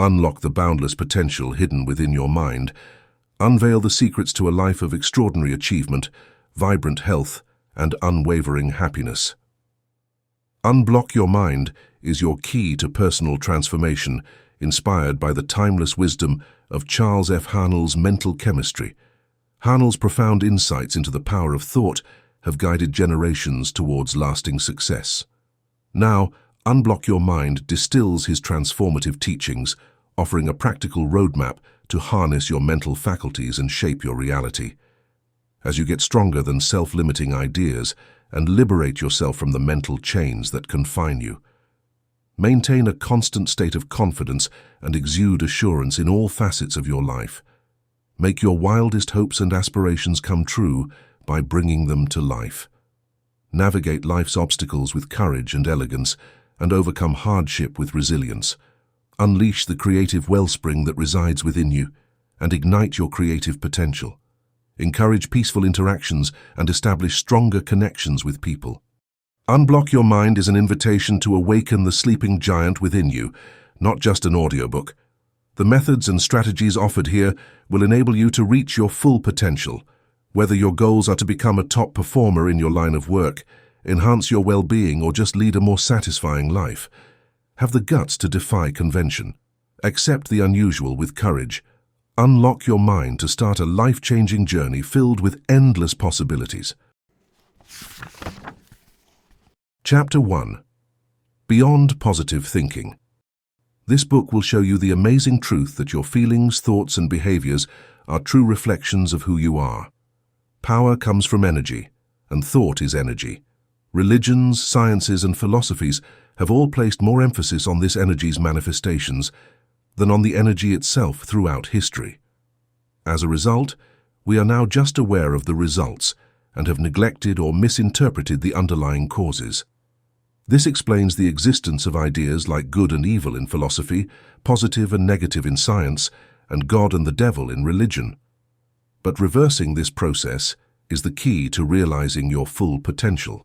Unlock the boundless potential hidden within your mind. Unveil the secrets to a life of extraordinary achievement, vibrant health, and unwavering happiness. Unblock Your Mind is your key to personal transformation, inspired by the timeless wisdom of Charles F. Haanel's mental chemistry. Haanel's profound insights into the power of thought have guided generations towards lasting success. Now, Unblock Your Mind distills his transformative teachings, offering a practical roadmap to harness your mental faculties and shape your reality. As you get stronger than self-limiting ideas and liberate yourself from the mental chains that confine you, maintain a constant state of confidence and exude assurance in all facets of your life. Make your wildest hopes and aspirations come true by bringing them to life. Navigate life's obstacles with courage and elegance, and overcome hardship with resilience. Unleash the creative wellspring that resides within you, and ignite your creative potential. Encourage peaceful interactions and establish stronger connections with people. Unblock Your Mind is an invitation to awaken the sleeping giant within you, not just an audiobook. The methods and strategies offered here will enable you to reach your full potential. Whether your goals are to become a top performer in your line of work, enhance your well-being, or just lead a more satisfying life, have the guts to defy convention. Accept the unusual with courage. Unlock your mind to start a life-changing journey filled with endless possibilities. Chapter 1. Beyond Positive Thinking. This book will show you the amazing truth that your feelings, thoughts, and behaviors are true reflections of who you are. Power comes from energy, and thought is energy. Religions, sciences, and philosophies have all placed more emphasis on this energy's manifestations than on the energy itself throughout history. As a result, we are now just aware of the results and have neglected or misinterpreted the underlying causes. This explains the existence of ideas like good and evil in philosophy, positive and negative in science, and God and the devil in religion. But reversing this process is the key to realizing your full potential.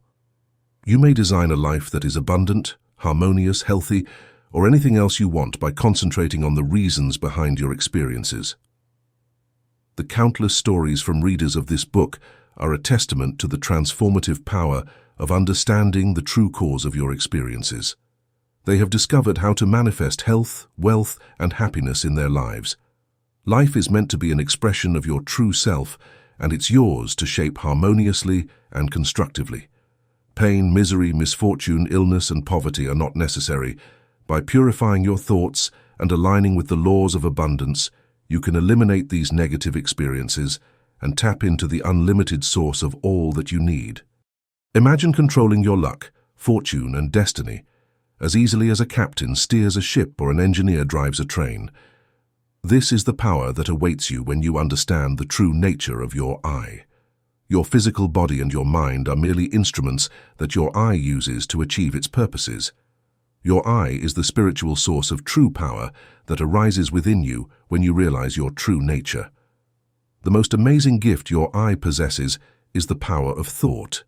You may design a life that is abundant, harmonious, healthy, or anything else you want by concentrating on the reasons behind your experiences. The countless stories from readers of this book are a testament to the transformative power of understanding the true cause of your experiences. They have discovered how to manifest health, wealth, and happiness in their lives. Life is meant to be an expression of your true self, and it's yours to shape harmoniously and constructively. Pain, misery, misfortune, illness, and poverty are not necessary. By purifying your thoughts and aligning with the laws of abundance, you can eliminate these negative experiences and tap into the unlimited source of all that you need. Imagine controlling your luck, fortune, and destiny as easily as a captain steers a ship or an engineer drives a train. This is the power that awaits you when you understand the true nature of your I. Your physical body and your mind are merely instruments that your I uses to achieve its purposes. Your I is the spiritual source of true power that arises within you when you realize your true nature. The most amazing gift your I possesses is the power of thought.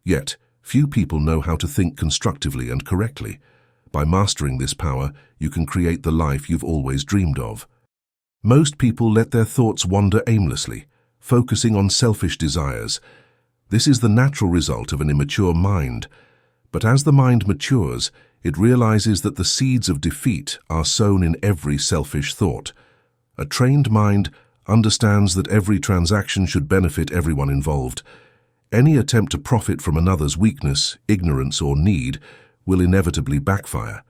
Yet, few people know how to think constructively and correctly. By mastering this power, you can create the life you've always dreamed of. Most people let their thoughts wander aimlessly, focusing on selfish desires. This is the natural result of an immature mind. But as the mind matures, it realizes that the seeds of defeat are sown in every selfish thought. A trained mind understands that every transaction should benefit everyone involved. Any attempt to profit from another's weakness, ignorance, or need will inevitably backfire.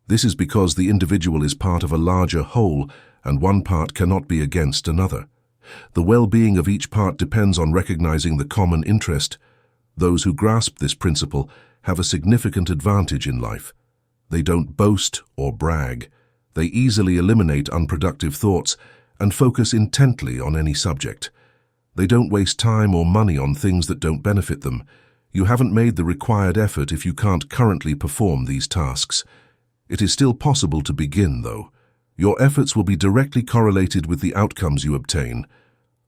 This is because the individual is part of a larger whole, and one part cannot be against another. The well-being of each part depends on recognizing the common interest. Those who grasp this principle have a significant advantage in life. They don't boast or brag. They easily eliminate unproductive thoughts and focus intently on any subject. They don't waste time or money on things that don't benefit them. You haven't made the required effort if you can't currently perform these tasks. It is still possible to begin, though. Your efforts will be directly correlated with the outcomes you obtain.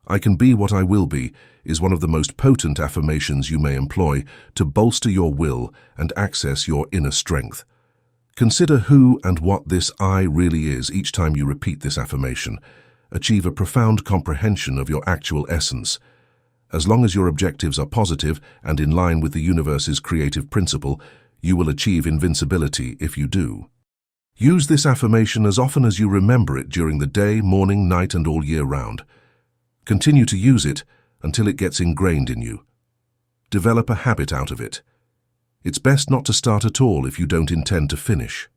"I can be what I will be" is one of the most potent affirmations you may employ to bolster your will and access your inner strength. Consider who and what this I really is each time you repeat this affirmation. Achieve a profound comprehension of your actual essence. As long as your objectives are positive and in line with the universe's creative principle, you will achieve invincibility if you do. Use this affirmation as often as you remember it during the day, morning, night, and all year round. Continue to use it until it gets ingrained in you. Develop a habit out of it. It's best not to start at all if you don't intend to finish.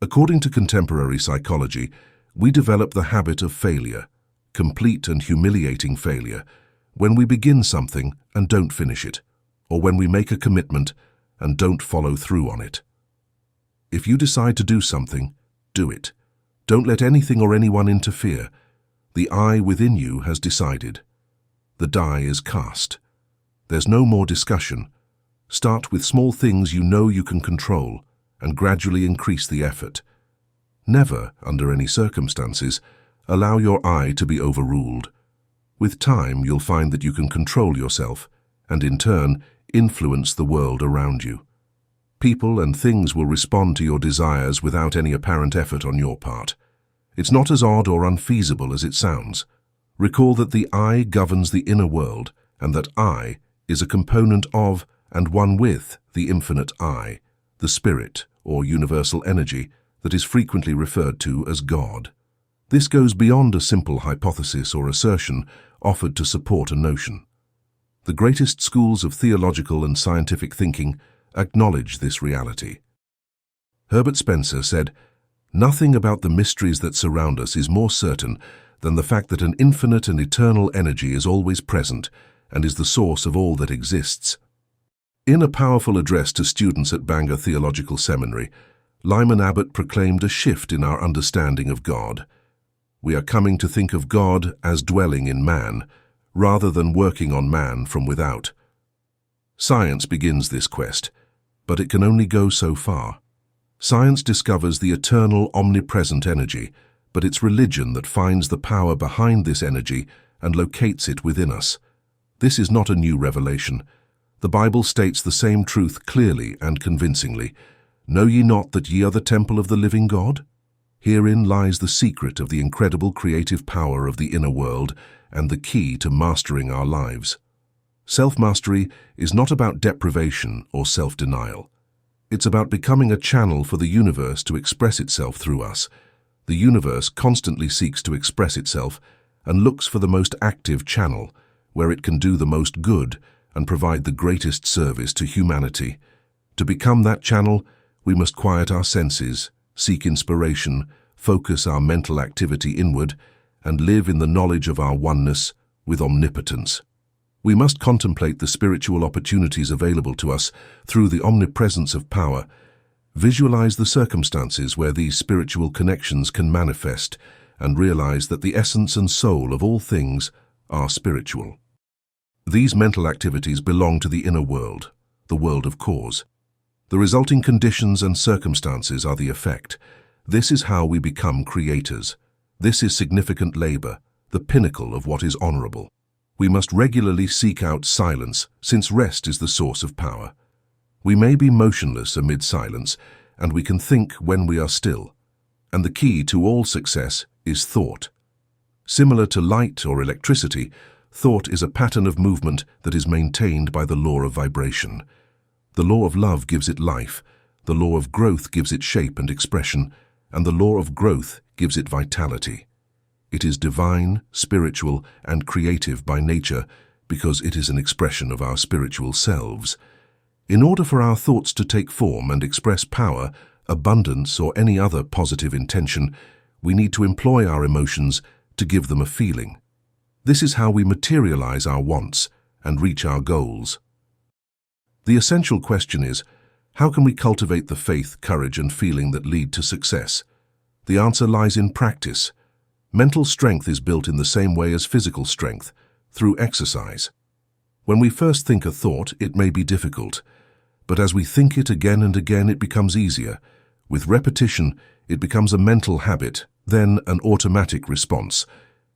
According to contemporary psychology, we develop the habit of failure, complete and humiliating failure, when we begin something and don't finish it, or when we make a commitment and don't follow through on it. If you decide to do something, do it. Don't let anything or anyone interfere. The I within you has decided. The die is cast. There's no more discussion. Start with small things you know you can control and gradually increase the effort. Never, under any circumstances, allow your I to be overruled. With time, you'll find that you can control yourself and, in turn, influence the world around you. People and things will respond to your desires without any apparent effort on your part. It's not as odd or unfeasible as it sounds. Recall that the I governs the inner world and that I is a component of and one with the infinite I, the spirit or universal energy that is frequently referred to as God. This goes beyond a simple hypothesis or assertion offered to support a notion. The greatest schools of theological and scientific thinking acknowledge this reality. Herbert Spencer said, "Nothing about the mysteries that surround us is more certain than the fact that an infinite and eternal energy is always present and is the source of all that exists." In a powerful address to students at Bangor Theological Seminary, Lyman Abbott proclaimed a shift in our understanding of God. We are coming to think of God as dwelling in man, rather than working on man from without. Science begins this quest, but it can only go so far. Science discovers the eternal, omnipresent energy, but it's religion that finds the power behind this energy and locates it within us. This is not a new revelation. The Bible states the same truth clearly and convincingly. Know ye not that ye are the temple of the living God? Herein lies the secret of the incredible creative power of the inner world and the key to mastering our lives. Self-mastery is not about deprivation or self-denial. It's about becoming a channel for the universe to express itself through us. The universe constantly seeks to express itself and looks for the most active channel, where it can do the most good and provide the greatest service to humanity. To become that channel, we must quiet our senses, seek inspiration, focus our mental activity inward, and live in the knowledge of our oneness with omnipotence. We must contemplate the spiritual opportunities available to us through the omnipresence of power, visualize the circumstances where these spiritual connections can manifest, and realize that the essence and soul of all things are spiritual. These mental activities belong to the inner world, the world of cause. The resulting conditions and circumstances are the effect. This is how we become creators. This is significant labor, the pinnacle of what is honorable. We must regularly seek out silence, since rest is the source of power. We may be motionless amid silence, and we can think when we are still. And the key to all success is thought. Similar to light or electricity, thought is a pattern of movement that is maintained by the law of vibration. The law of love gives it life, the law of growth gives it shape and expression, and the law of growth gives it vitality. It is divine, spiritual, and creative by nature because it is an expression of our spiritual selves. In order for our thoughts to take form and express power, abundance, or any other positive intention, we need to employ our emotions to give them a feeling. This is how we materialize our wants and reach our goals. The essential question is, how can we cultivate the faith, courage, and feeling that lead to success? The answer lies in practice. Mental strength is built in the same way as physical strength, through exercise. When we first think a thought, it may be difficult, but as we think it again and again, it becomes easier. With repetition, it becomes a mental habit, then an automatic response.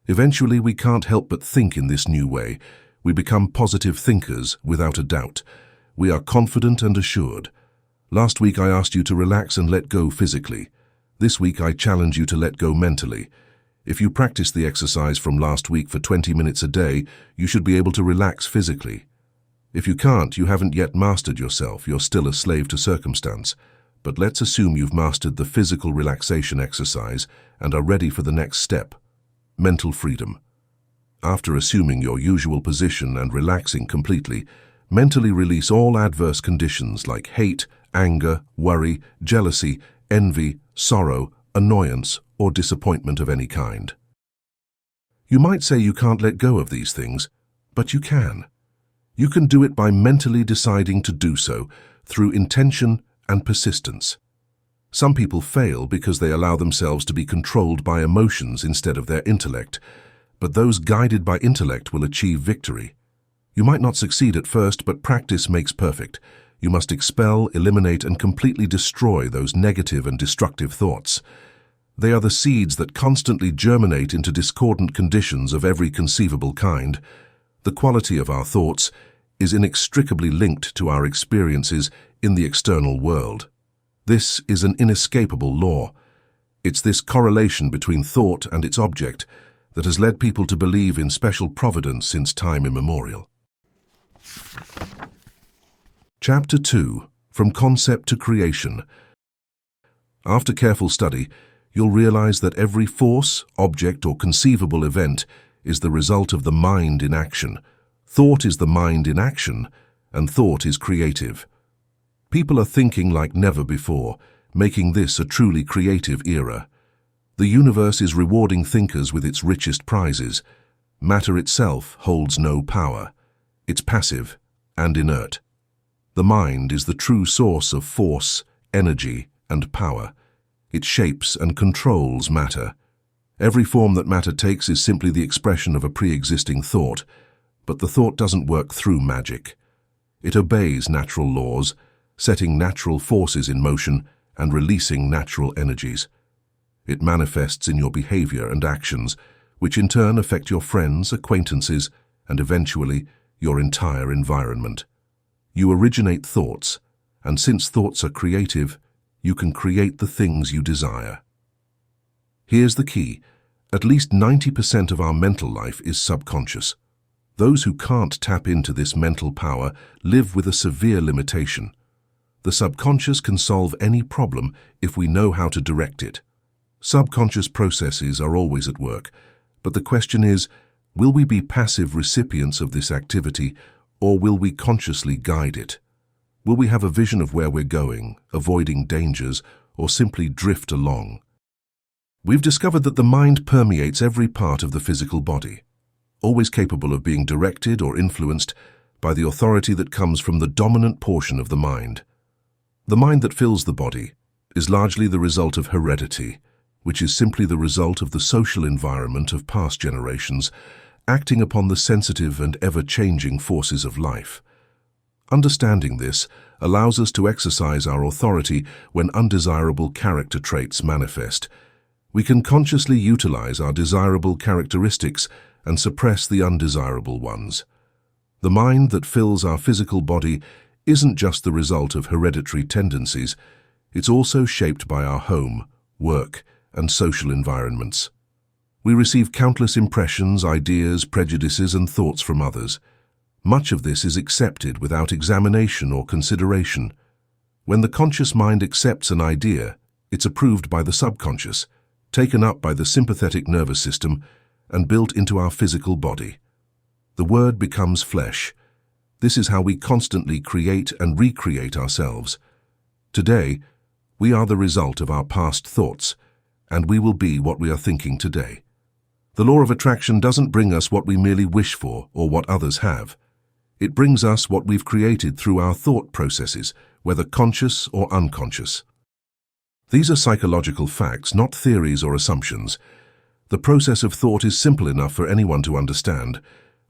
Eventually, we can't help but think in this new way. We become positive thinkers without a doubt. We are confident and assured. Last week I asked you to relax and let go physically. This week I challenge you to let go mentally. If you practice the exercise from last week for 20 minutes a day, you should be able to relax physically. If you can't, you haven't yet mastered yourself, you're still a slave to circumstance. But let's assume you've mastered the physical relaxation exercise and are ready for the next step, mental freedom. After assuming your usual position and relaxing completely, mentally release all adverse conditions like hate, anger, worry, jealousy, envy, sorrow, annoyance, or disappointment of any kind. You might say you can't let go of these things, but you can. You can do it by mentally deciding to do so through intention and persistence. Some people fail because they allow themselves to be controlled by emotions instead of their intellect, but those guided by intellect will achieve victory. You might not succeed at first, but practice makes perfect. You must expel, eliminate, and completely destroy those negative and destructive thoughts. They are the seeds that constantly germinate into discordant conditions of every conceivable kind. The quality of our thoughts is inextricably linked to our experiences in the external world. This is an inescapable law. It's this correlation between thought and its object that has led people to believe in special providence since time immemorial. Chapter 2. From Concept to Creation. After careful study, you'll realize that every force, object, or conceivable event is the result of the mind in action. Thought is the mind in action, and thought is creative. People are thinking like never before, making this a truly creative era. The universe is rewarding thinkers with its richest prizes. Matter itself holds no power. It's passive and inert. The mind is the true source of force, energy, and power. It shapes and controls matter. Every form that matter takes is simply the expression of a pre-existing thought, but the thought doesn't work through magic. It obeys natural laws, setting natural forces in motion and releasing natural energies. It manifests in your behavior and actions, which in turn affect your friends, acquaintances, and eventually your entire environment. You originate thoughts, and since thoughts are creative, you can create the things you desire. Here's the key. At least 90% of our mental life is subconscious. Those who can't tap into this mental power live with a severe limitation. The subconscious can solve any problem if we know how to direct it. Subconscious processes are always at work, but the question is, will we be passive recipients of this activity, or will we consciously guide it? Will we have a vision of where we're going, avoiding dangers, or simply drift along? We've discovered that the mind permeates every part of the physical body, always capable of being directed or influenced by the authority that comes from the dominant portion of the mind. The mind that fills the body is largely the result of heredity, which is simply the result of the social environment of past generations, acting upon the sensitive and ever-changing forces of life. Understanding this allows us to exercise our authority when undesirable character traits manifest. We can consciously utilize our desirable characteristics and suppress the undesirable ones. The mind that fills our physical body isn't just the result of hereditary tendencies, it's also shaped by our home, work, and social environments. We receive countless impressions, ideas, prejudices, and thoughts from others. Much of this is accepted without examination or consideration. When the conscious mind accepts an idea, it's approved by the subconscious, taken up by the sympathetic nervous system, and built into our physical body. The word becomes flesh. This is how we constantly create and recreate ourselves. Today, we are the result of our past thoughts, and we will be what we are thinking today. The law of attraction doesn't bring us what we merely wish for or what others have. It brings us what we've created through our thought processes, whether conscious or unconscious. These are psychological facts, not theories or assumptions. The process of thought is simple enough for anyone to understand.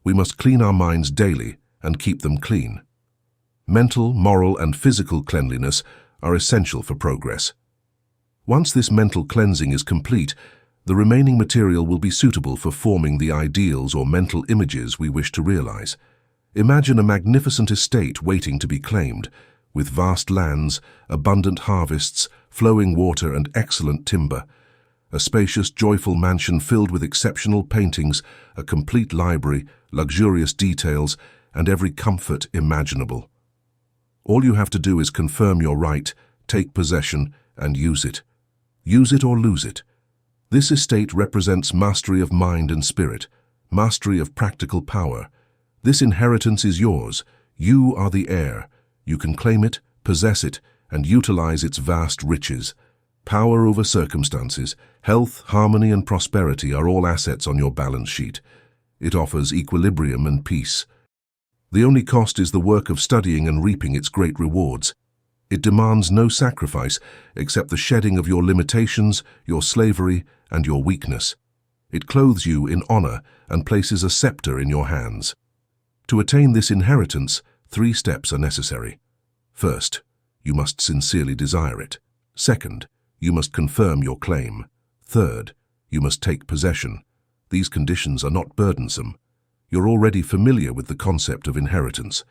We must clean our minds daily and keep them clean. Mental, moral, and physical cleanliness are essential for progress. Once this mental cleansing is complete, the remaining material will be suitable for forming the ideals or mental images we wish to realize. Imagine a magnificent estate waiting to be claimed, with vast lands, abundant harvests, flowing water and excellent timber. A spacious, joyful mansion filled with exceptional paintings, a complete library, luxurious details, and every comfort imaginable. All you have to do is confirm your right, take possession, and use it. Use it or lose it. This estate represents mastery of mind and spirit, mastery of practical power. This inheritance is yours. You are the heir. You can claim it, possess it, and utilize its vast riches. Power over circumstances, health, harmony, and prosperity are all assets on your balance sheet. It offers equilibrium and peace. The only cost is the work of studying and reaping its great rewards. It demands no sacrifice except the shedding of your limitations, your slavery, and your weakness. It clothes you in honor and places a scepter in your hands. To attain this inheritance, 3 steps are necessary. First, you must sincerely desire it. Second, you must confirm your claim. Third, you must take possession. These conditions are not burdensome. You're already familiar with the concept of inheritance.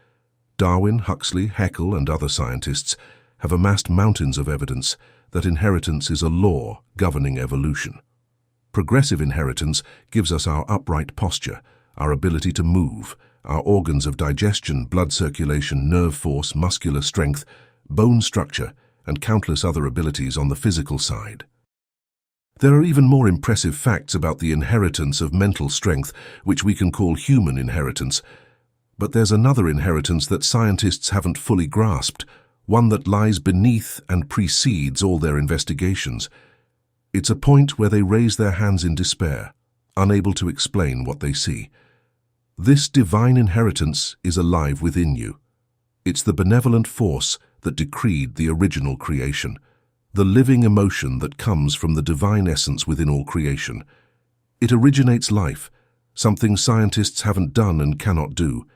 Darwin, Huxley, Haeckel, and other scientists have amassed mountains of evidence that inheritance is a law governing evolution. Progressive inheritance gives us our upright posture, our ability to move, our organs of digestion, blood circulation, nerve force, muscular strength, bone structure, and countless other abilities on the physical side. There are even more impressive facts about the inheritance of mental strength, which we can call human inheritance. But there's another inheritance that scientists haven't fully grasped, one that lies beneath and precedes all their investigations. It's a point where they raise their hands in despair, unable to explain what they see. This divine inheritance is alive within you. It's the benevolent force that decreed the original creation, the living emotion that comes from the divine essence within all creation. It originates life, something scientists haven't done and cannot do.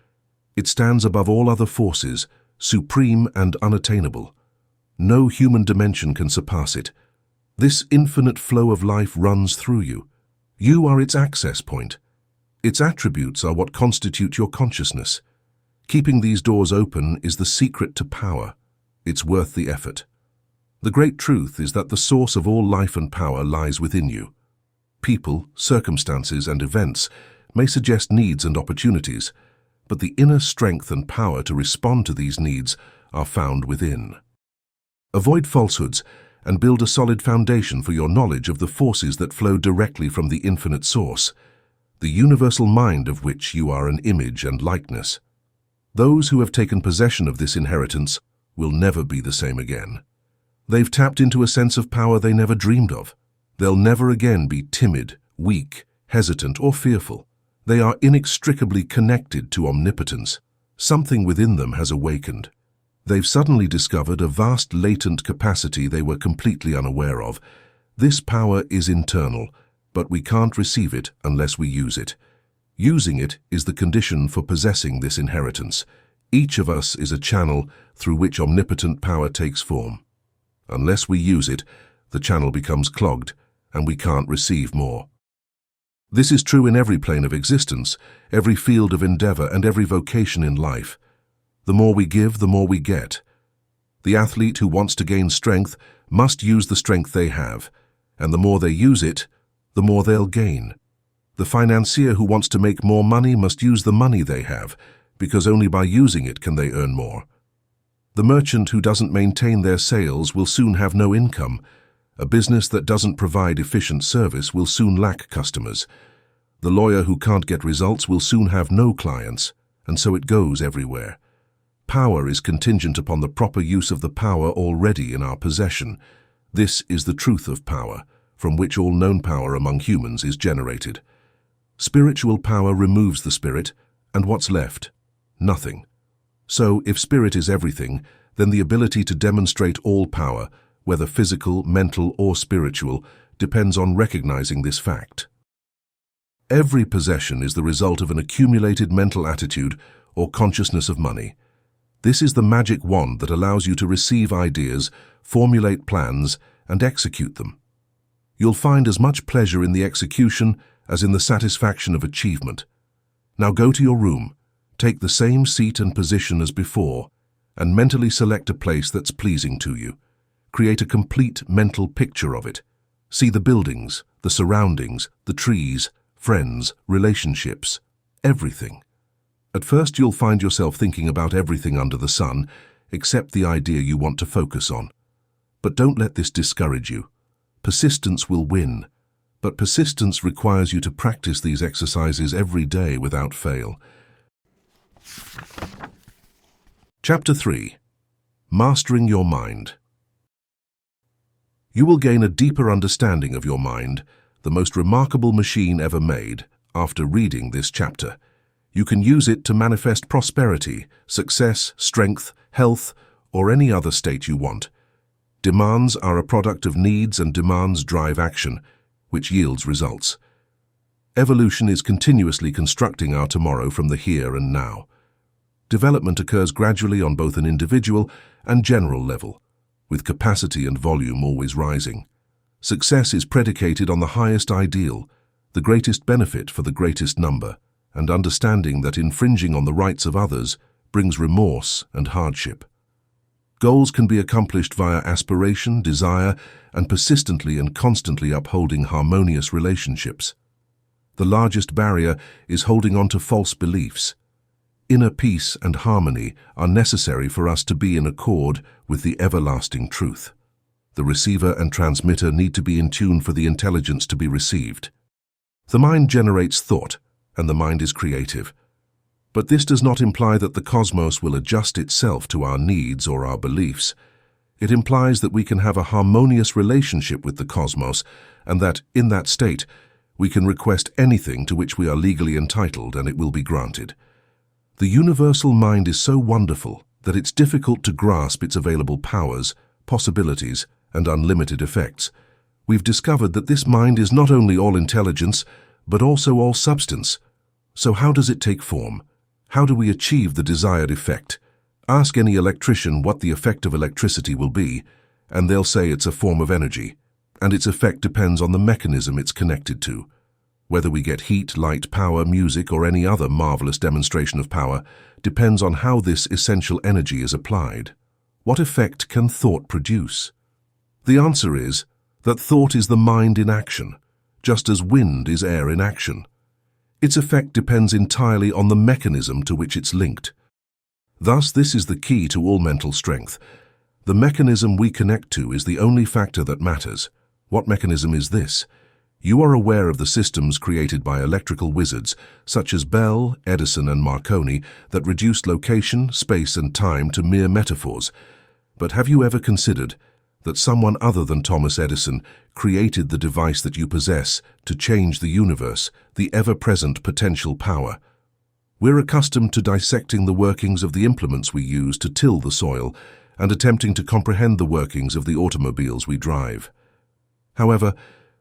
It stands above all other forces, supreme and unattainable. No human dimension can surpass it. This infinite flow of life runs through you. You are its access point. Its attributes are what constitute your consciousness. Keeping these doors open is the secret to power. It's worth the effort. The great truth is that the source of all life and power lies within you. People, circumstances, and events may suggest needs and opportunities, but the inner strength and power to respond to these needs are found within. Avoid falsehoods and build a solid foundation for your knowledge of the forces that flow directly from the infinite source, the universal mind of which you are an image and likeness. Those who have taken possession of this inheritance will never be the same again. They've tapped into a sense of power they never dreamed of. They'll never again be timid, weak, hesitant, or fearful. They are inextricably connected to omnipotence. Something within them has awakened. They've suddenly discovered a vast latent capacity they were completely unaware of. This power is internal, but we can't receive it unless we use it. Using it is the condition for possessing this inheritance. Each of us is a channel through which omnipotent power takes form. Unless we use it, the channel becomes clogged, and we can't receive more. This is true in every plane of existence, every field of endeavor, and every vocation in life. The more we give, the more we get. The athlete who wants to gain strength must use the strength they have, and the more they use it, the more they'll gain. The financier who wants to make more money must use the money they have, because only by using it can they earn more. The merchant who doesn't maintain their sales will soon have no income. A business that doesn't provide efficient service will soon lack customers. The lawyer who can't get results will soon have no clients, and so it goes everywhere. Power is contingent upon the proper use of the power already in our possession. This is the truth of power, from which all known power among humans is generated. Spiritual power removes the spirit, and what's left? Nothing. So, if spirit is everything, then the ability to demonstrate all power, whether physical, mental, or spiritual, depends on recognizing this fact. Every possession is the result of an accumulated mental attitude or consciousness of money. This is the magic wand that allows you to receive ideas, formulate plans, and execute them. You'll find as much pleasure in the execution as in the satisfaction of achievement. Now go to your room, take the same seat and position as before, and mentally select a place that's pleasing to you. Create a complete mental picture of it. See the buildings, the surroundings, the trees, friends, relationships, everything. At first you'll find yourself thinking about everything under the sun, except the idea you want to focus on. But don't let this discourage you. Persistence will win, but persistence requires you to practice these exercises every day without fail. Chapter 3. Mastering your mind. You will gain a deeper understanding of your mind, the most remarkable machine ever made, after reading this chapter. You can use it to manifest prosperity, success, strength, health, or any other state you want. Demands are a product of needs, and demands drive action, which yields results. Evolution is continuously constructing our tomorrow from the here and now. Development occurs gradually on both an individual and general level, with capacity and volume always rising. Success is predicated on the highest ideal, the greatest benefit for the greatest number, and understanding that infringing on the rights of others brings remorse and hardship. Goals can be accomplished via aspiration, desire, and persistently and constantly upholding harmonious relationships. The largest barrier is holding on to false beliefs. Inner peace and harmony are necessary for us to be in accord with the everlasting truth. The receiver and transmitter need to be in tune for the intelligence to be received. The mind generates thought, and the mind is creative. But this does not imply that the cosmos will adjust itself to our needs or our beliefs. It implies that we can have a harmonious relationship with the cosmos, and that, in that state, we can request anything to which we are legally entitled, and it will be granted. The universal mind is so wonderful that it's difficult to grasp its available powers, possibilities, and unlimited effects. We've discovered that this mind is not only all intelligence, but also all substance. So how does it take form? How do we achieve the desired effect? Ask any electrician what the effect of electricity will be, and they'll say it's a form of energy, and its effect depends on the mechanism it's connected to. Whether we get heat, light, power, music, or any other marvelous demonstration of power depends on how this essential energy is applied. What effect can thought produce? The answer is that thought is the mind in action, just as wind is air in action. Its effect depends entirely on the mechanism to which it's linked. Thus, this is the key to all mental strength. The mechanism we connect to is the only factor that matters. What mechanism is this? You are aware of the systems created by electrical wizards, such as Bell, Edison, and Marconi, that reduced location, space, and time to mere metaphors. But have you ever considered that someone other than Thomas Edison created the device that you possess to change the universe, the ever-present potential power? We're accustomed to dissecting the workings of the implements we use to till the soil and attempting to comprehend the workings of the automobiles we drive. However,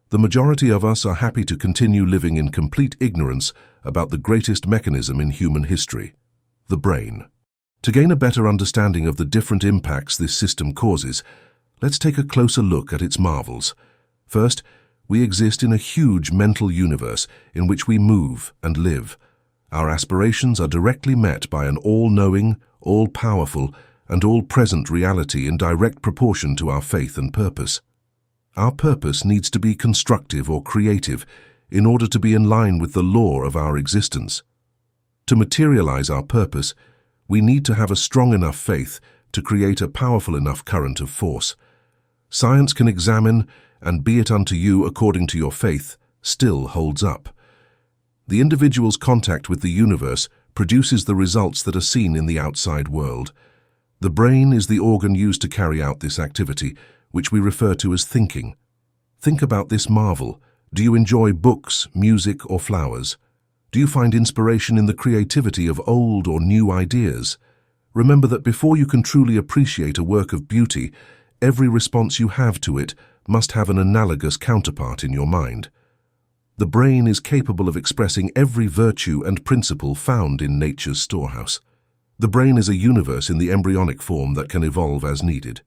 the majority of us are happy to continue living in complete ignorance about the greatest mechanism in human history, the brain. To gain a better understanding of the different impacts this system causes, let's take a closer look at its marvels. First, we exist in a huge mental universe in which we move and live. Our aspirations are directly met by an all-knowing, all-powerful, and all-present reality in direct proportion to our faith and purpose. Our purpose needs to be constructive or creative in order to be in line with the law of our existence. To materialize our purpose, we need to have a strong enough faith to create a powerful enough current of force. Science can examine, and be it unto you according to your faith, still holds up. The individual's contact with the universe produces the results that are seen in the outside world. The brain is the organ used to carry out this activity, which we refer to as thinking. Think about this marvel. Do you enjoy books, music, or flowers? Do you find inspiration in the creativity of old or new ideas? Remember that before you can truly appreciate a work of beauty, every response you have to it must have an analogous counterpart in your mind. The brain is capable of expressing every virtue and principle found in nature's storehouse. The brain is a universe in the embryonic form that can evolve as needed.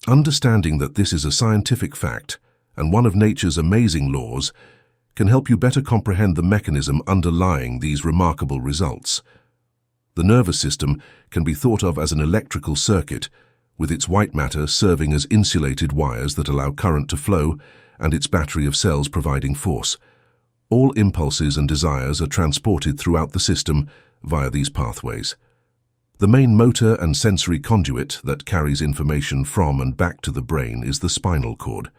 Understanding that this is a scientific fact and one of nature's amazing laws can help you better comprehend the mechanism underlying these remarkable results. The nervous system can be thought of as an electrical circuit, with its white matter serving as insulated wires that allow current to flow and its battery of cells providing force. All impulses and desires are transported throughout the system via these pathways. The main motor and sensory conduit that carries information from and back to the brain is the spinal cord.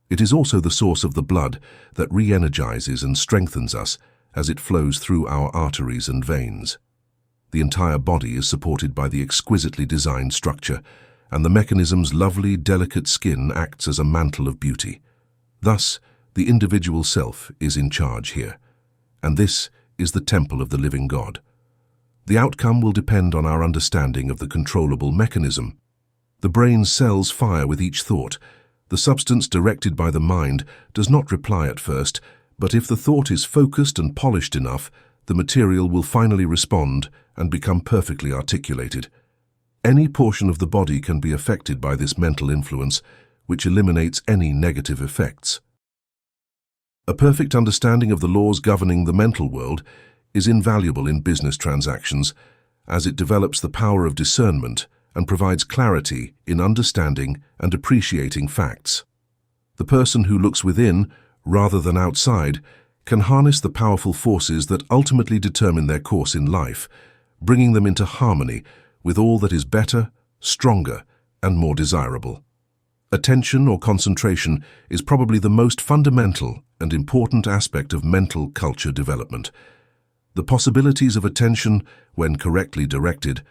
It is also the source of the blood that re-energizes and strengthens us as it flows through our arteries and veins. The entire body is supported by the exquisitely designed structure, and the mechanism's lovely, delicate skin acts as a mantle of beauty. Thus, the individual self is in charge here, and this is the temple of the living God. The outcome will depend on our understanding of the controllable mechanism. The brain's cells fire with each thought. The substance directed by the mind does not reply at first, but if the thought is focused and polished enough, the material will finally respond and become perfectly articulated. Any portion of the body can be affected by this mental influence, which eliminates any negative effects. A perfect understanding of the laws governing the mental world is invaluable in business transactions, as it develops the power of discernment and provides clarity in understanding and appreciating facts. The person who looks within, rather than outside, can harness the powerful forces that ultimately determine their course in life, bringing them into harmony with all that is better, stronger, and more desirable. Attention or concentration is probably the most fundamental and important aspect of mental culture development. The possibilities of attention, when correctly directed,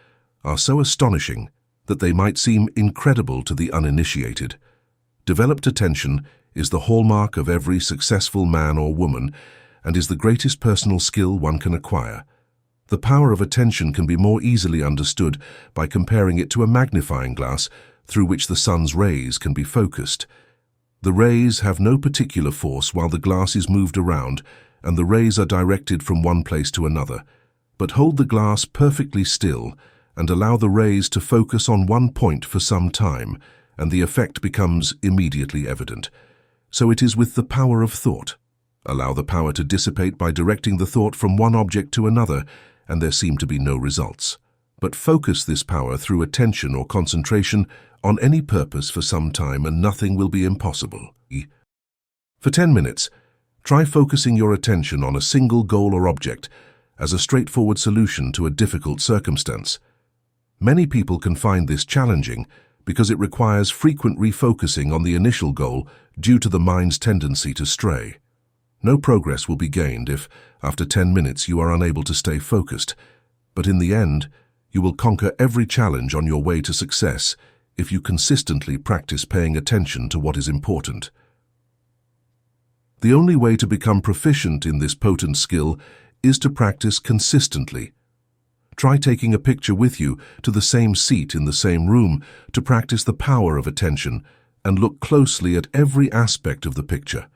are so astonishing that they might seem incredible to the uninitiated. Developed attention is the hallmark of every successful man or woman and is the greatest personal skill one can acquire. The power of attention can be more easily understood by comparing it to a magnifying glass through which the sun's rays can be focused. The rays have no particular force while the glass is moved around, and the rays are directed from one place to another. But hold the glass perfectly still and allow the rays to focus on one point for some time, and the effect becomes immediately evident. So it is with the power of thought. Allow the power to dissipate by directing the thought from one object to another, and there seem to be no results. But focus this power through attention or concentration on any purpose for some time, and nothing will be impossible. For 10 minutes, try focusing your attention on a single goal or object as a straightforward solution to a difficult circumstance. Many people can find this challenging because it requires frequent refocusing on the initial goal due to the mind's tendency to stray. No progress will be gained if, after 10 minutes, you are unable to stay focused, but in the end, you will conquer every challenge on your way to success if you consistently practice paying attention to what is important. The only way to become proficient in this potent skill is to practice consistently. Try taking a picture with you to the same seat in the same room to practice the power of attention and look closely at every aspect of the picture.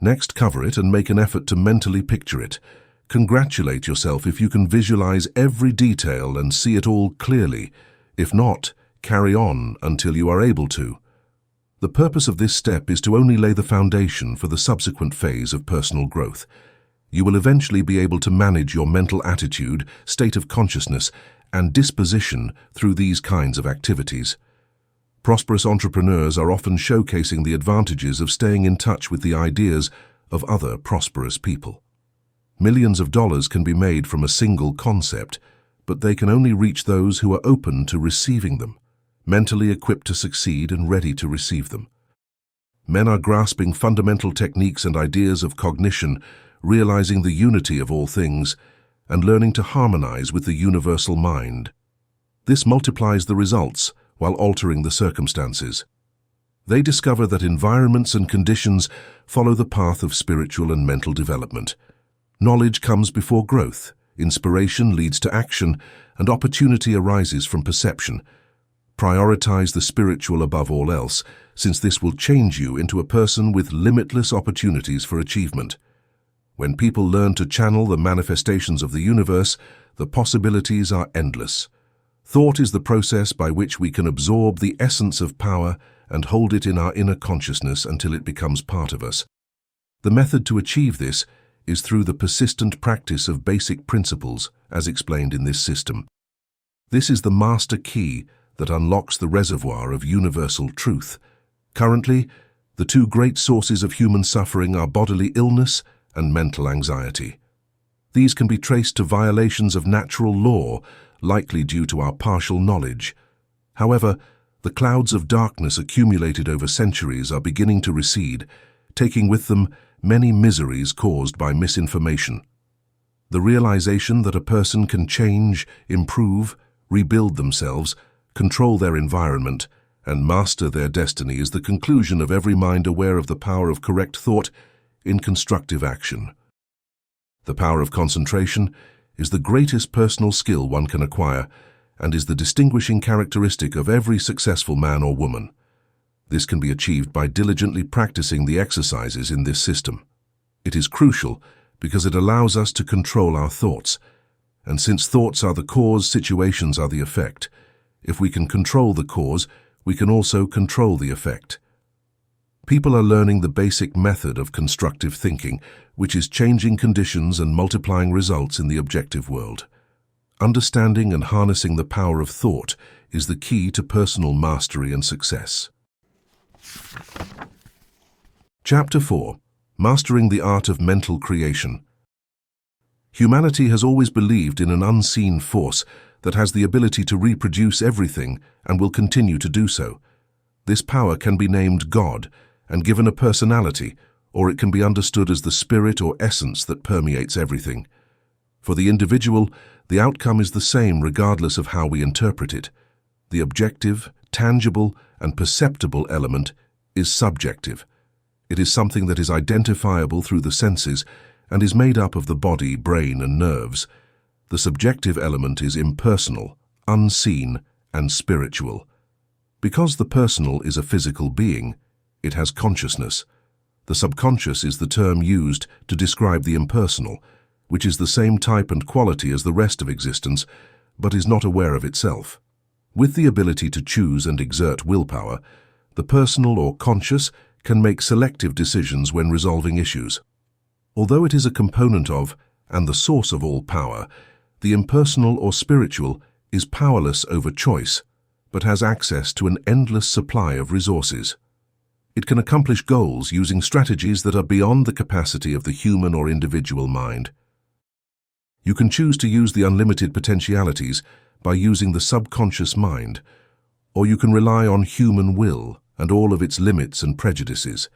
Next, cover it and make an effort to mentally picture it. Congratulate yourself if you can visualize every detail and see it all clearly. If not, carry on until you are able to. The purpose of this step is to only lay the foundation for the subsequent phase of personal growth. You will eventually be able to manage your mental attitude, state of consciousness, and disposition through these kinds of activities. Prosperous entrepreneurs are often showcasing the advantages of staying in touch with the ideas of other prosperous people. Millions of dollars can be made from a single concept, but they can only reach those who are open to receiving them, mentally equipped to succeed and ready to receive them. Men are grasping fundamental techniques and ideas of cognition, realizing the unity of all things, and learning to harmonize with the universal mind. This multiplies the results while altering the circumstances. They discover that environments and conditions follow the path of spiritual and mental development. Knowledge comes before growth, inspiration leads to action, and opportunity arises from perception. Prioritize the spiritual above all else, since this will change you into a person with limitless opportunities for achievement. When people learn to channel the manifestations of the universe, the possibilities are endless. Thought is the process by which we can absorb the essence of power and hold it in our inner consciousness until it becomes part of us. The method to achieve this is through the persistent practice of basic principles, as explained in this system. This is the master key that unlocks the reservoir of universal truth. Currently, the two great sources of human suffering are bodily illness and mental anxiety. These can be traced to violations of natural law, likely due to our partial knowledge. However, the clouds of darkness accumulated over centuries are beginning to recede, taking with them many miseries caused by misinformation. The realization that a person can change, improve, rebuild themselves, control their environment, and master their destiny is the conclusion of every mind aware of the power of correct thought in constructive action. The power of concentration is the greatest personal skill one can acquire and is the distinguishing characteristic of every successful man or woman. This can be achieved by diligently practicing the exercises in this system. It is crucial because it allows us to control our thoughts, and since thoughts are the cause, situations are the effect. If we can control the cause, we can also control the effect. People are learning the basic method of constructive thinking, which is changing conditions and multiplying results in the objective world. Understanding and harnessing the power of thought is the key to personal mastery and success. Chapter 4. Mastering the Art of Mental Creation. Humanity has always believed in an unseen force that has the ability to reproduce everything and will continue to do so. This power can be named God and given a personality, or it can be understood as the spirit or essence that permeates everything. For the individual, the outcome is the same regardless of how we interpret it. The objective, tangible, and perceptible element is subjective. It is something that is identifiable through the senses and is made up of the body, brain, and nerves. The subjective element is impersonal, unseen, and spiritual. Because the personal is a physical being, it has consciousness. The subconscious is the term used to describe the impersonal, which is the same type and quality as the rest of existence, but is not aware of itself. With the ability to choose and exert willpower, the personal or conscious can make selective decisions when resolving issues. Although it is a component of, and the source of all power, the impersonal or spiritual is powerless over choice, but has access to an endless supply of resources. It can accomplish goals using strategies that are beyond the capacity of the human or individual mind. You can choose to use the unlimited potentialities by using the subconscious mind, or you can rely on human will and all of its limits and prejudices.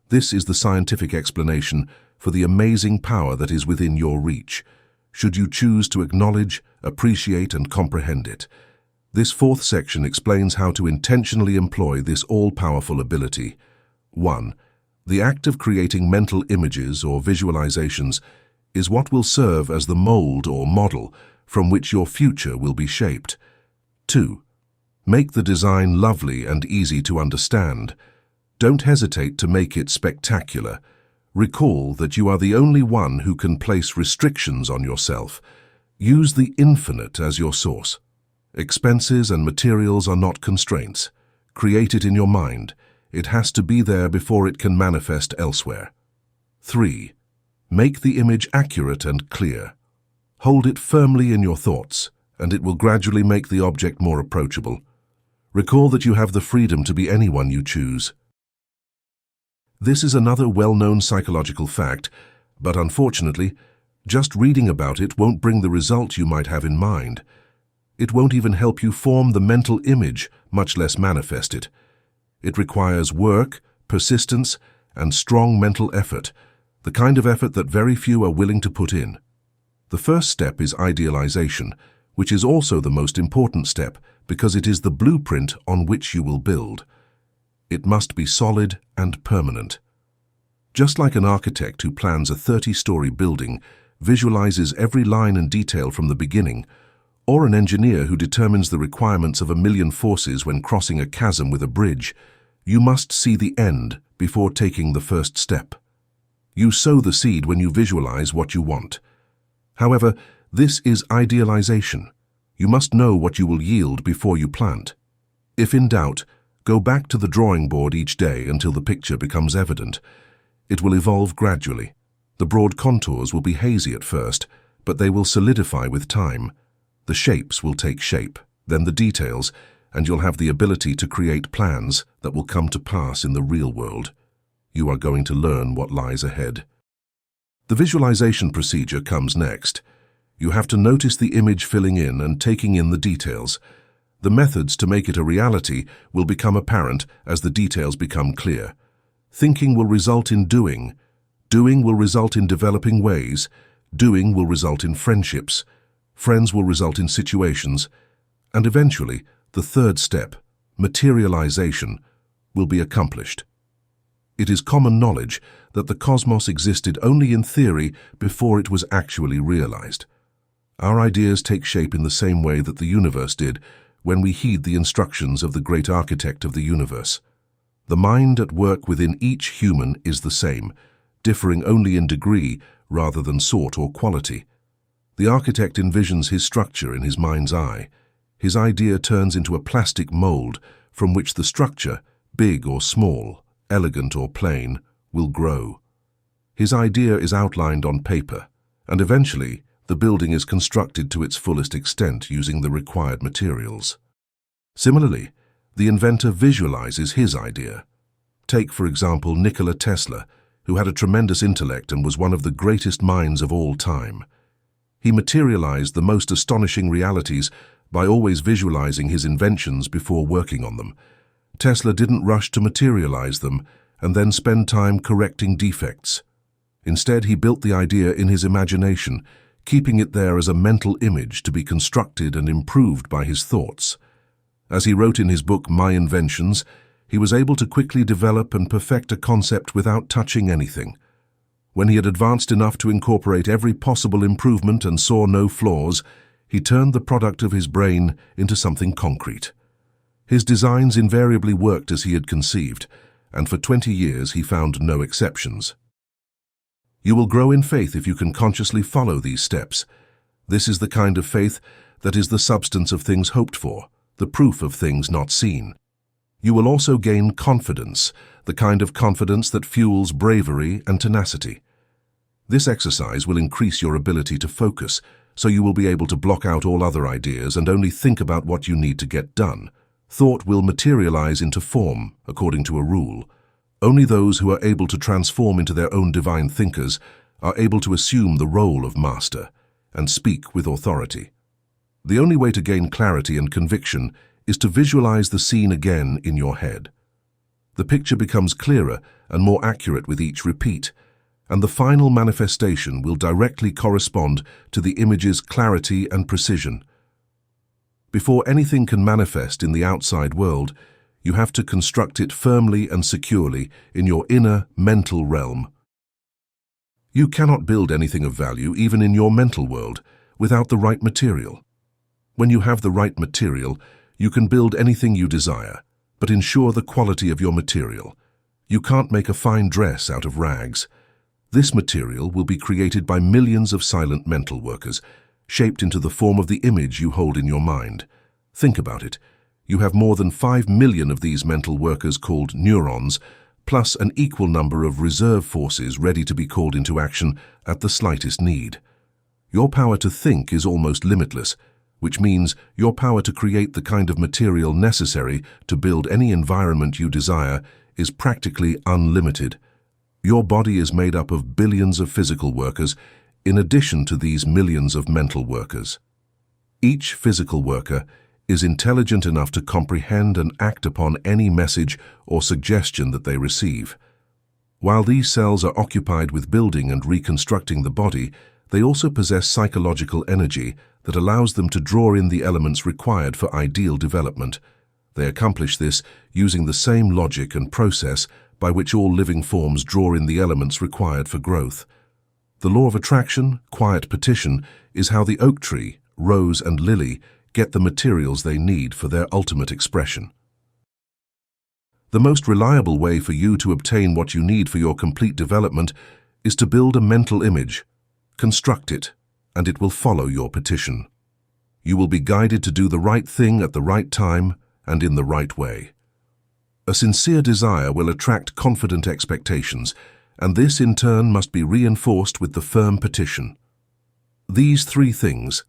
This is the scientific explanation for the amazing power that is within your reach, should you choose to acknowledge, appreciate, and comprehend it. This fourth section explains how to intentionally employ this all-powerful ability. 1. The act of creating mental images or visualizations is what will serve as the mold or model from which your future will be shaped. 2. Make the design lovely and easy to understand. Don't hesitate to make it spectacular. Recall that you are the only one who can place restrictions on yourself. Use the infinite as your source. Expenses and materials are not constraints. Create it in your mind. It has to be there before it can manifest elsewhere. 3. Make the image accurate and clear. Hold it firmly in your thoughts, and it will gradually make the object more approachable. Recall that you have the freedom to be anyone you choose. This is another well-known psychological fact, but unfortunately, just reading about it won't bring the result you might have in mind. It won't even help you form the mental image, much less manifest it. It requires work, persistence, and strong mental effort, the kind of effort that very few are willing to put in. The first step is idealization, which is also the most important step because it is the blueprint on which you will build. It must be solid and permanent. Just like an architect who plans a 30-story building, visualizes every line and detail from the beginning, or an engineer who determines the requirements of 1,000,000 forces when crossing a chasm with a bridge, you must see the end before taking the first step. You sow the seed when you visualize what you want. However, this is idealization. You must know what you will yield before you plant. If in doubt, go back to the drawing board each day until the picture becomes evident. It will evolve gradually. The broad contours will be hazy at first, but they will solidify with time. The shapes will take shape, then the details, and you'll have the ability to create plans that will come to pass in the real world. You are going to learn what lies ahead. The visualization procedure comes next. You have to notice the image filling in and taking in the details. The methods to make it a reality will become apparent as the details become clear. Thinking will result in doing. Doing will result in developing ways. Doing will result in friendships. Friends will result in situations. And eventually, the third step, materialization, will be accomplished. It is common knowledge that the cosmos existed only in theory before it was actually realized. Our ideas take shape in the same way that the universe did when we heed the instructions of the great architect of the universe. The mind at work within each human is the same, differing only in degree rather than sort or quality. The architect envisions his structure in his mind's eye. His idea turns into a plastic mold from which the structure, big or small, elegant or plain, will grow. His idea is outlined on paper, and eventually the building is constructed to its fullest extent using the required materials. Similarly, the inventor visualizes his idea. Take, for example, Nikola Tesla, who had a tremendous intellect and was one of the greatest minds of all time. He materialized the most astonishing realities by always visualizing his inventions before working on them. Tesla didn't rush to materialize them and then spend time correcting defects. Instead, he built the idea in his imagination, keeping it there as a mental image to be constructed and improved by his thoughts. As he wrote in his book, My Inventions, he was able to quickly develop and perfect a concept without touching anything. When he had advanced enough to incorporate every possible improvement and saw no flaws, he turned the product of his brain into something concrete. His designs invariably worked as he had conceived, and for 20 years he found no exceptions. You will grow in faith if you can consciously follow these steps. This is the kind of faith that is the substance of things hoped for, the proof of things not seen. You will also gain confidence, the kind of confidence that fuels bravery and tenacity. This exercise will increase your ability to focus, so you will be able to block out all other ideas and only think about what you need to get done. Thought will materialize into form, according to a rule. Only those who are able to transform into their own divine thinkers are able to assume the role of master and speak with authority. The only way to gain clarity and conviction is to visualize the scene again in your head. The picture becomes clearer and more accurate with each repeat, and the final manifestation will directly correspond to the image's clarity and precision. Before anything can manifest in the outside world, you have to construct it firmly and securely in your inner mental realm. You cannot build anything of value, even in your mental world, without the right material. When you have the right material, you can build anything you desire, but ensure the quality of your material. You can't make a fine dress out of rags. This material will be created by millions of silent mental workers, shaped into the form of the image you hold in your mind. Think about it. You have more than 5 million of these mental workers called neurons, plus an equal number of reserve forces ready to be called into action at the slightest need. Your power to think is almost limitless, which means your power to create the kind of material necessary to build any environment you desire is practically unlimited. Your body is made up of billions of physical workers, in addition to these millions of mental workers. Each physical worker is intelligent enough to comprehend and act upon any message or suggestion that they receive. While these cells are occupied with building and reconstructing the body, they also possess psychological energy that allows them to draw in the elements required for ideal development. They accomplish this using the same logic and process by which all living forms draw in the elements required for growth. The law of attraction, quiet petition, is how the oak tree, rose and lily get the materials they need for their ultimate expression. The most reliable way for you to obtain what you need for your complete development is to build a mental image. Construct it, and it will follow your petition. You will be guided to do the right thing at the right time and in the right way. A sincere desire will attract confident expectations, and this in turn must be reinforced with the firm petition. These three things,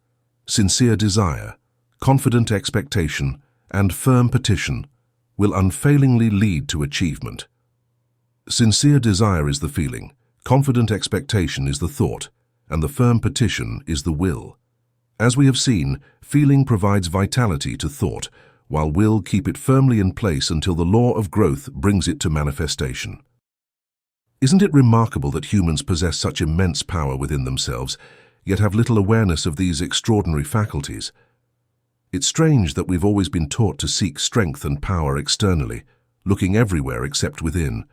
sincere desire, confident expectation, and firm petition, will unfailingly lead to achievement. Sincere desire is the feeling, confident expectation is the thought, and the firm petition is the will. As we have seen, feeling provides vitality to thought, while will keep it firmly in place until the law of growth brings it to manifestation. Isn't it remarkable that humans possess such immense power within themselves, yet have little awareness of these extraordinary faculties? It's strange that we've always been taught to seek strength and power externally, looking everywhere except within.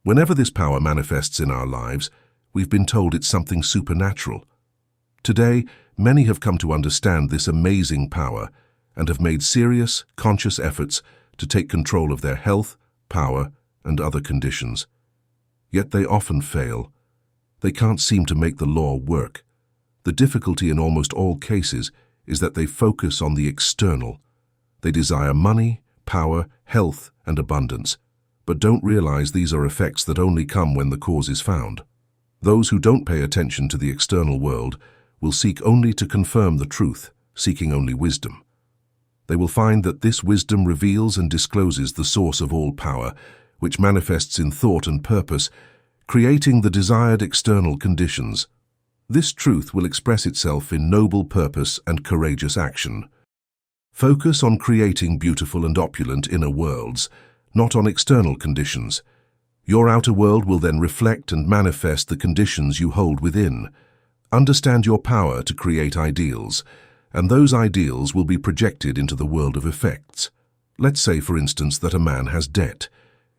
Whenever this power manifests in our lives, we've been told it's something supernatural. Today, many have come to understand this amazing power and have made serious, conscious efforts to take control of their health, power, and other conditions. Yet they often fail. They can't seem to make the law work. The difficulty in almost all cases is that they focus on the external. They desire money, power, health, and abundance, but don't realize these are effects that only come when the cause is found. Those who don't pay attention to the external world will seek only to confirm the truth, seeking only wisdom. They will find that this wisdom reveals and discloses the source of all power, which manifests in thought and purpose, creating the desired external conditions. This truth will express itself in noble purpose and courageous action. Focus on creating beautiful and opulent inner worlds, not on external conditions. Your outer world will then reflect and manifest the conditions you hold within. Understand your power to create ideals, and those ideals will be projected into the world of effects. Let's say, for instance, that a man has debt.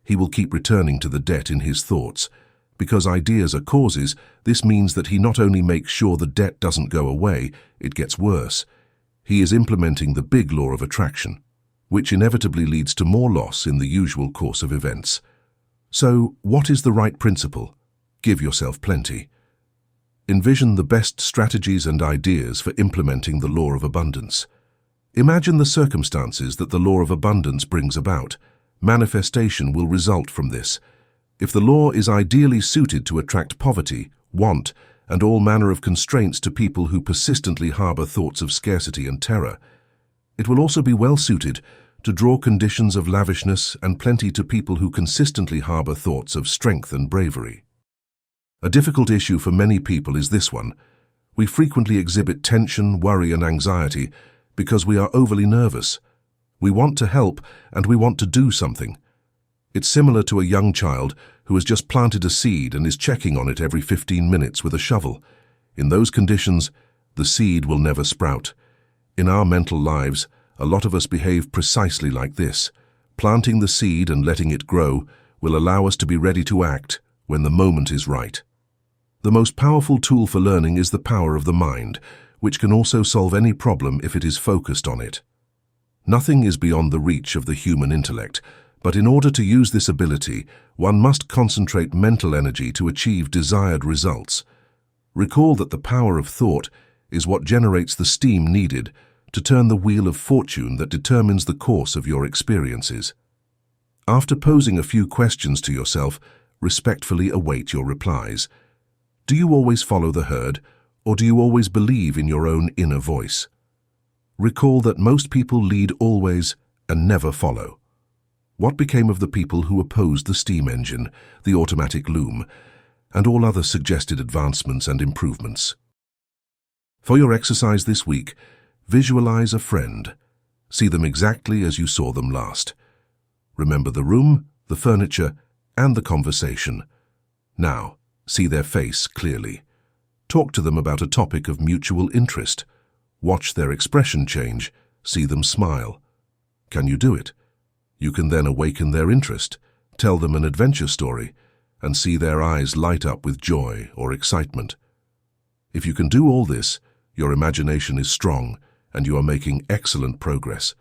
He will keep returning to the debt in his thoughts. Because ideas are causes, this means that he not only makes sure the debt doesn't go away, it gets worse. He is implementing the big law of attraction, which inevitably leads to more loss in the usual course of events. So, what is the right principle? Give yourself plenty. Envision the best strategies and ideas for implementing the law of abundance. Imagine the circumstances that the law of abundance brings about. Manifestation will result from this. If the law is ideally suited to attract poverty, want, and all manner of constraints to people who persistently harbor thoughts of scarcity and terror, it will also be well suited to draw conditions of lavishness and plenty to people who consistently harbor thoughts of strength and bravery. A difficult issue for many people is this one. We frequently exhibit tension, worry, and anxiety because we are overly nervous. We want to help and we want to do something. It's similar to a young child who has just planted a seed and is checking on it every 15 minutes with a shovel. In those conditions, the seed will never sprout. In our mental lives, a lot of us behave precisely like this. Planting the seed and letting it grow will allow us to be ready to act when the moment is right. The most powerful tool for learning is the power of the mind, which can also solve any problem if it is focused on it. Nothing is beyond the reach of the human intellect, but in order to use this ability, one must concentrate mental energy to achieve desired results. Recall that the power of thought is what generates the steam needed to turn the wheel of fortune that determines the course of your experiences. After posing a few questions to yourself, respectfully await your replies. Do you always follow the herd, or do you always believe in your own inner voice? Recall that most people lead always and never follow. What became of the people who opposed the steam engine, the automatic loom, and all other suggested advancements and improvements? For your exercise this week, visualize a friend. See them exactly as you saw them last. Remember the room, the furniture, and the conversation. Now, see their face clearly. Talk to them about a topic of mutual interest. Watch their expression change. See them smile. Can you do it? You can then awaken their interest, tell them an adventure story, and see their eyes light up with joy or excitement. If you can do all this, your imagination is strong and you are making excellent progress.